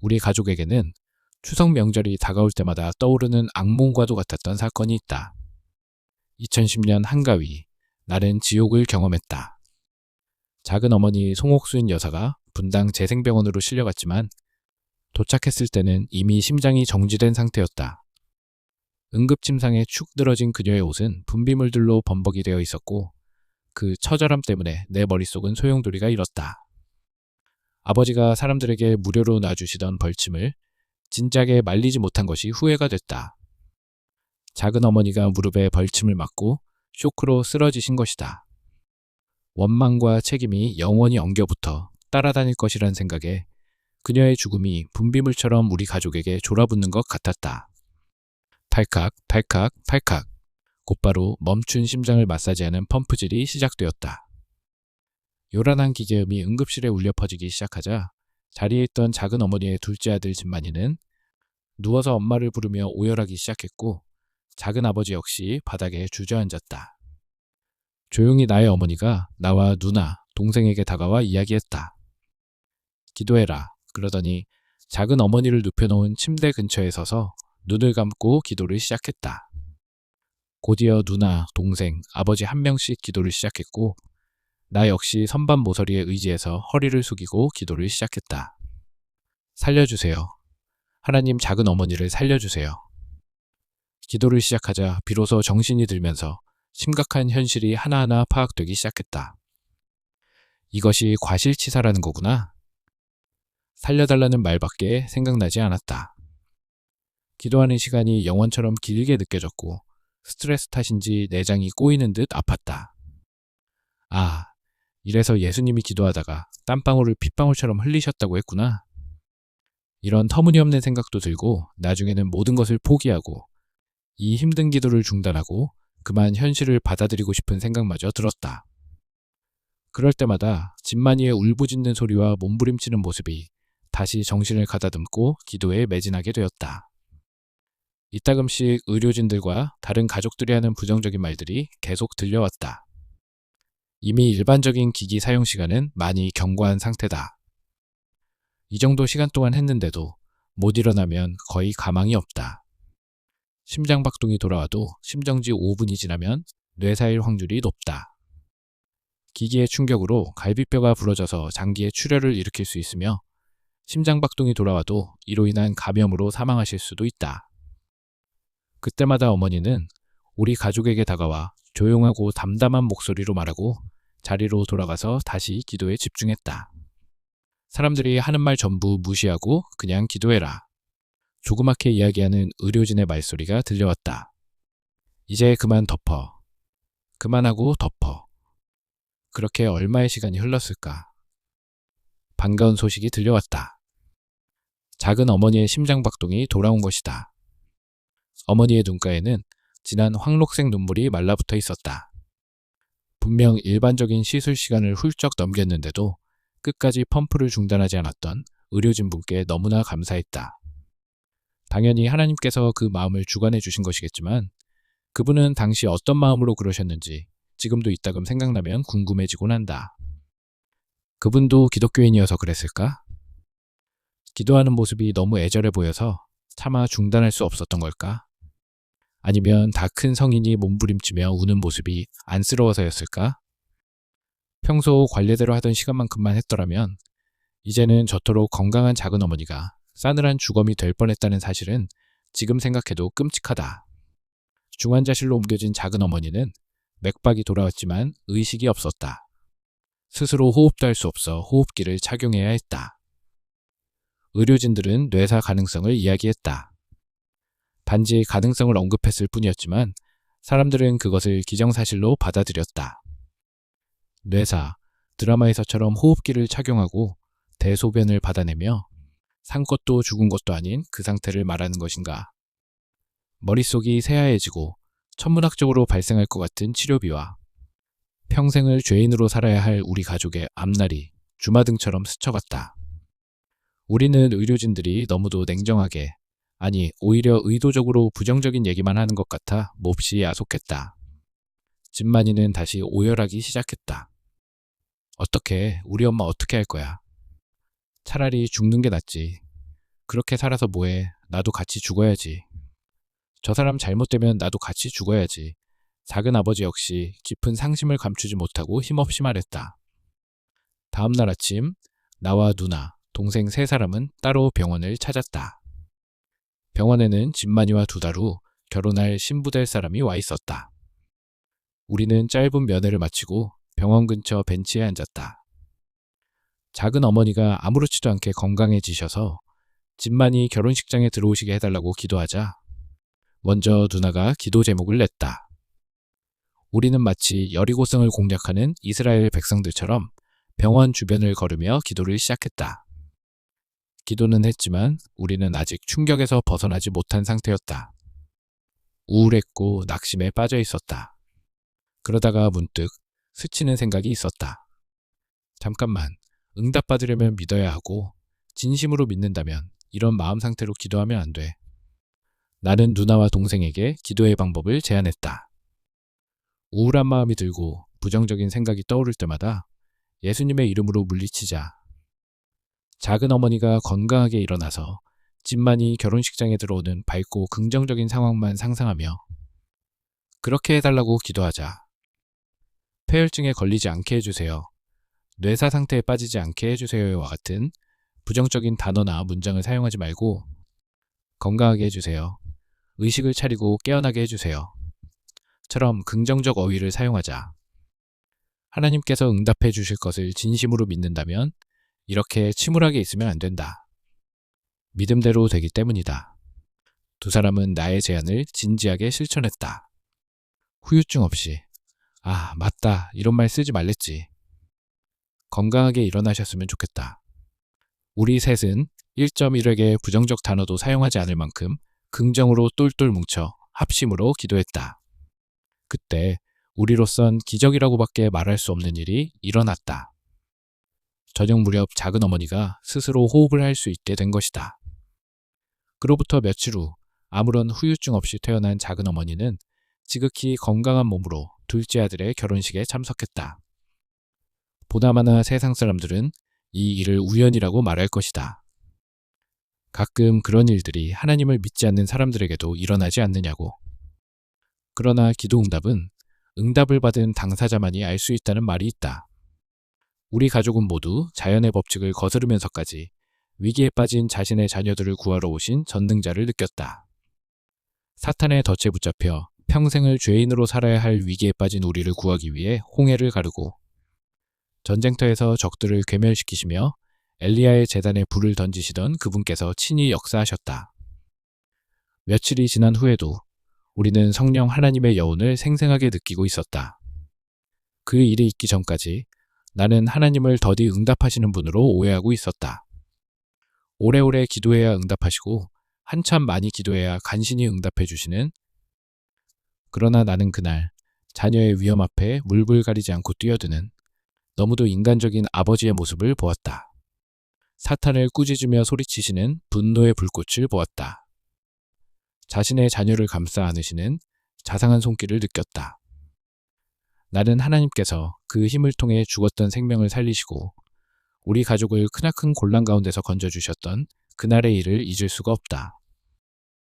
우리 가족에게는 추석 명절이 다가올 때마다 떠오르는 악몽과도 같았던 사건이 있다. 2010년 한가위, 나는 지옥을 경험했다. 작은 어머니 송옥순 여사가 분당 재생병원으로 실려갔지만 도착했을 때는 이미 심장이 정지된 상태였다. 응급침상에 축 늘어진 그녀의 옷은 분비물들로 범벅이 되어 있었고 그 처절함 때문에 내 머릿속은 소용돌이가 일었다. 아버지가 사람들에게 무료로 놔주시던 벌침을 진작에 말리지 못한 것이 후회가 됐다. 작은 어머니가 무릎에 벌침을 맞고 쇼크로 쓰러지신 것이다. 원망과 책임이 영원히 엉겨붙어 따라다닐 것이란 생각에 그녀의 죽음이 분비물처럼 우리 가족에게 졸아붙는 것 같았다. 탈칵, 탈칵, 탈칵. 곧바로 멈춘 심장을 마사지하는 펌프질이 시작되었다. 요란한 기계음이 응급실에 울려 퍼지기 시작하자 자리에 있던 작은 어머니의 둘째 아들 진만이는 누워서 엄마를 부르며 오열하기 시작했고 작은 아버지 역시 바닥에 주저앉았다. 조용히 나의 어머니가 나와 누나, 동생에게 다가와 이야기했다. 기도해라. 그러더니 작은 어머니를 눕혀놓은 침대 근처에 서서 눈을 감고 기도를 시작했다. 곧이어 누나, 동생, 아버지 한 명씩 기도를 시작했고 나 역시 선반 모서리에 의지해서 허리를 숙이고 기도를 시작했다. 살려주세요. 하나님, 작은 어머니를 살려주세요. 기도를 시작하자 비로소 정신이 들면서 심각한 현실이 하나하나 파악되기 시작했다. 이것이 과실치사라는 거구나. 살려달라는 말밖에 생각나지 않았다. 기도하는 시간이 영원처럼 길게 느껴졌고 스트레스 탓인지 내장이 꼬이는 듯 아팠다. 아, 이래서 예수님이 기도하다가 땀방울을 핏방울처럼 흘리셨다고 했구나. 이런 터무니없는 생각도 들고 나중에는 모든 것을 포기하고 이 힘든 기도를 중단하고 그만 현실을 받아들이고 싶은 생각마저 들었다. 그럴 때마다 진만이의 울부짖는 소리와 몸부림치는 모습이 다시 정신을 가다듬고 기도에 매진하게 되었다. 이따금씩 의료진들과 다른 가족들이 하는 부정적인 말들이 계속 들려왔다. 이미 일반적인 기기 사용 시간은 많이 경과한 상태다. 이 정도 시간 동안 했는데도 못 일어나면 거의 가망이 없다. 심장박동이 돌아와도 심정지 5분이 지나면 뇌사일 확률이 높다. 기기의 충격으로 갈비뼈가 부러져서 장기에 출혈을 일으킬 수 있으며 심장박동이 돌아와도 이로 인한 감염으로 사망하실 수도 있다. 그때마다 어머니는 우리 가족에게 다가와 조용하고 담담한 목소리로 말하고 자리로 돌아가서 다시 기도에 집중했다. 사람들이 하는 말 전부 무시하고 그냥 기도해라. 조그맣게 이야기하는 의료진의 말소리가 들려왔다. 이제 그만 덮어. 그만하고 덮어. 그렇게 얼마의 시간이 흘렀을까? 반가운 소식이 들려왔다. 작은 어머니의 심장박동이 돌아온 것이다. 어머니의 눈가에는 진한 황록색 눈물이 말라붙어 있었다. 분명 일반적인 시술 시간을 훌쩍 넘겼는데도 끝까지 펌프를 중단하지 않았던 의료진분께 너무나 감사했다. 당연히 하나님께서 그 마음을 주관해 주신 것이겠지만 그분은 당시 어떤 마음으로 그러셨는지 지금도 이따금 생각나면 궁금해지곤 한다. 그분도 기독교인이어서 그랬을까? 기도하는 모습이 너무 애절해 보여서 차마 중단할 수 없었던 걸까? 아니면 다 큰 성인이 몸부림치며 우는 모습이 안쓰러워서였을까? 평소 관례대로 하던 시간만큼만 했더라면 이제는 저토록 건강한 작은 어머니가 싸늘한 주검이 될 뻔했다는 사실은 지금 생각해도 끔찍하다. 중환자실로 옮겨진 작은 어머니는 맥박이 돌아왔지만 의식이 없었다. 스스로 호흡도 할 수 없어 호흡기를 착용해야 했다. 의료진들은 뇌사 가능성을 이야기했다. 단지 가능성을 언급했을 뿐이었지만 사람들은 그것을 기정사실로 받아들였다. 뇌사, 드라마에서처럼 호흡기를 착용하고 대소변을 받아내며 산 것도 죽은 것도 아닌 그 상태를 말하는 것인가. 머릿속이 새하얘지고 천문학적으로 발생할 것 같은 치료비와 평생을 죄인으로 살아야 할 우리 가족의 앞날이 주마등처럼 스쳐갔다. 우리는 의료진들이 너무도 냉정하게, 아니 오히려 의도적으로 부정적인 얘기만 하는 것 같아 몹시 야속했다. 진만이는 다시 오열하기 시작했다. 어떻게, 우리 엄마 어떻게 할 거야? 차라리 죽는 게 낫지. 그렇게 살아서 뭐해. 나도 같이 죽어야지. 저 사람 잘못되면 나도 같이 죽어야지. 작은 아버지 역시 깊은 상심을 감추지 못하고 힘없이 말했다. 다음 날 아침 나와 누나, 동생 세 사람은 따로 병원을 찾았다. 병원에는 진만이와 2달 후 결혼할 신부 될 사람이 와 있었다. 우리는 짧은 면회를 마치고 병원 근처 벤치에 앉았다. 작은 어머니가 아무렇지도 않게 건강해지셔서 진만이 결혼식장에 들어오시게 해달라고 기도하자 먼저 누나가 기도 제목을 냈다. 우리는 마치 여리고성을 공략하는 이스라엘 백성들처럼 병원 주변을 걸으며 기도를 시작했다. 기도는 했지만 우리는 아직 충격에서 벗어나지 못한 상태였다. 우울했고 낙심에 빠져 있었다. 그러다가 문득 스치는 생각이 있었다. 잠깐만, 응답받으려면 믿어야 하고 진심으로 믿는다면 이런 마음 상태로 기도하면 안 돼. 나는 누나와 동생에게 기도의 방법을 제안했다. 우울한 마음이 들고 부정적인 생각이 떠오를 때마다 예수님의 이름으로 물리치자. 작은 어머니가 건강하게 일어나서 진만이 결혼식장에 들어오는 밝고 긍정적인 상황만 상상하며 그렇게 해달라고 기도하자. 폐혈증에 걸리지 않게 해주세요. 뇌사 상태에 빠지지 않게 해주세요와 같은 부정적인 단어나 문장을 사용하지 말고 건강하게 해주세요. 의식을 차리고 깨어나게 해주세요. 처럼 긍정적 어휘를 사용하자. 하나님께서 응답해 주실 것을 진심으로 믿는다면 이렇게 침울하게 있으면 안 된다. 믿음대로 되기 때문이다. 2 사람은 나의 제안을 진지하게 실천했다. 후유증 없이. 아, 맞다. 이런 말 쓰지 말랬지. 건강하게 일어나셨으면 좋겠다. 우리 셋은 1.1획의 부정적 단어도 사용하지 않을 만큼 긍정으로 똘똘 뭉쳐 합심으로 기도했다. 그때 우리로선 기적이라고밖에 말할 수 없는 일이 일어났다. 저녁 무렵 작은 어머니가 스스로 호흡을 할 수 있게 된 것이다. 그로부터 며칠 후 아무런 후유증 없이 태어난 작은 어머니는 지극히 건강한 몸으로 둘째 아들의 결혼식에 참석했다. 보나마나 세상 사람들은 이 일을 우연이라고 말할 것이다. 가끔 그런 일들이 하나님을 믿지 않는 사람들에게도 일어나지 않느냐고. 그러나 기도 응답은 응답을 받은 당사자만이 알 수 있다는 말이 있다. 우리 가족은 모두 자연의 법칙을 거스르면서까지 위기에 빠진 자신의 자녀들을 구하러 오신 전능자를 느꼈다. 사탄의 덫에 붙잡혀 평생을 죄인으로 살아야 할 위기에 빠진 우리를 구하기 위해 홍해를 가르고 전쟁터에서 적들을 괴멸시키시며 엘리야의 제단에 불을 던지시던 그분께서 친히 역사하셨다. 며칠이 지난 후에도 우리는 성령 하나님의 여운을 생생하게 느끼고 있었다. 그 일이 있기 전까지 나는 하나님을 더디 응답하시는 분으로 오해하고 있었다. 오래오래 기도해야 응답하시고 한참 많이 기도해야 간신히 응답해 주시는. 그러나 나는 그날 자녀의 위험 앞에 물불 가리지 않고 뛰어드는 너무도 인간적인 아버지의 모습을 보았다. 사탄을 꾸짖으며 소리치시는 분노의 불꽃을 보았다. 자신의 자녀를 감싸 안으시는 자상한 손길을 느꼈다. 나는 하나님께서 그 힘을 통해 죽었던 생명을 살리시고 우리 가족을 크나큰 곤란 가운데서 건져주셨던 그날의 일을 잊을 수가 없다.